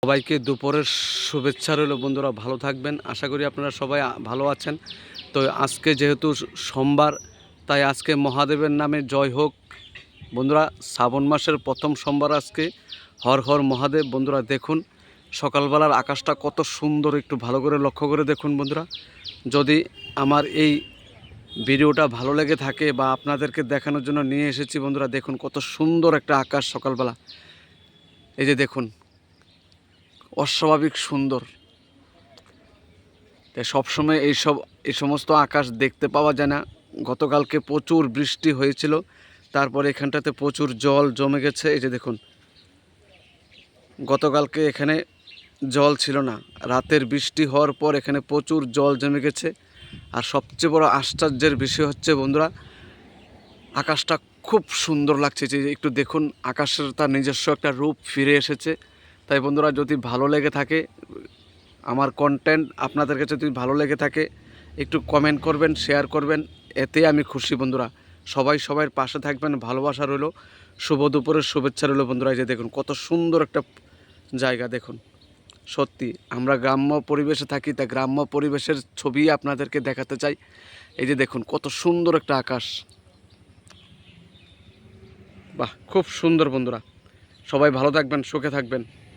সবাইকে দুপুরের শুভেচ্ছা রইল বন্ধুরা, ভালো থাকবেন। আশা করি আপনারা সবাই ভালো আছেন। তো আজকে যেহেতু সোমবার, তাই আজকে মহাদেবের নামে জয় হোক বন্ধুরা। শ্রাবণ মাসের প্রথম সোমবার আজকে। হর হর মহাদেব। বন্ধুরা দেখুন সকালবেলার আকাশটা কত সুন্দর, একটু ভালো করে লক্ষ্য করে দেখুন বন্ধুরা। যদি আমার এই ভিডিওটা ভালো লেগে থাকে বা আপনাদেরকে দেখানোর জন্য নিয়ে এসেছি বন্ধুরা, দেখুন কত সুন্দর একটা আকাশ সকালবেলা। এই যে দেখুন, অস্বাভাবিক সুন্দর। তাই সবসময় এই সমস্ত আকাশ দেখতে পাওয়া যায় না। গতকালকে প্রচুর বৃষ্টি হয়েছিল, তারপরে এখানটাতে প্রচুর জল জমে গেছে। এই যে দেখুন, গতকালকে এখানে জল ছিল না, রাতের বৃষ্টি হওয়ার পর এখানে প্রচুর জল জমে গেছে। আর সবচেয়ে বড় আশ্চর্যের বিষয় হচ্ছে বন্ধুরা, আকাশটা খুব সুন্দর লাগছে। যে একটু দেখুন, আকাশের তার নিজস্ব একটা রূপ ফিরে এসেছে। তাই বন্ধুরা, যদি ভালো লেগে থাকে আমার কন্টেন্ট, আপনাদের কাছে যদি ভালো লেগে থাকে একটু কমেন্ট করবেন, শেয়ার করবেন, এতে আমি খুশি বন্ধুরা। সবাই সবার পাশে থাকবেন, ভালোবাসা রইল, শুভ দুপুরের শুভেচ্ছা রইল বন্ধুরা। এই যে দেখুন কত সুন্দর একটা জায়গা। দেখুন, সত্যি আমরা গ্রাম্য পরিবেশে থাকি, তা গ্রাম্য পরিবেশের ছবি আপনাদেরকে দেখাতে চাই। এই যে দেখুন কত সুন্দর একটা আকাশ। বাহ, খুব সুন্দর বন্ধুরা। সবাই ভালো থাকবেন, সুখে থাকবেন।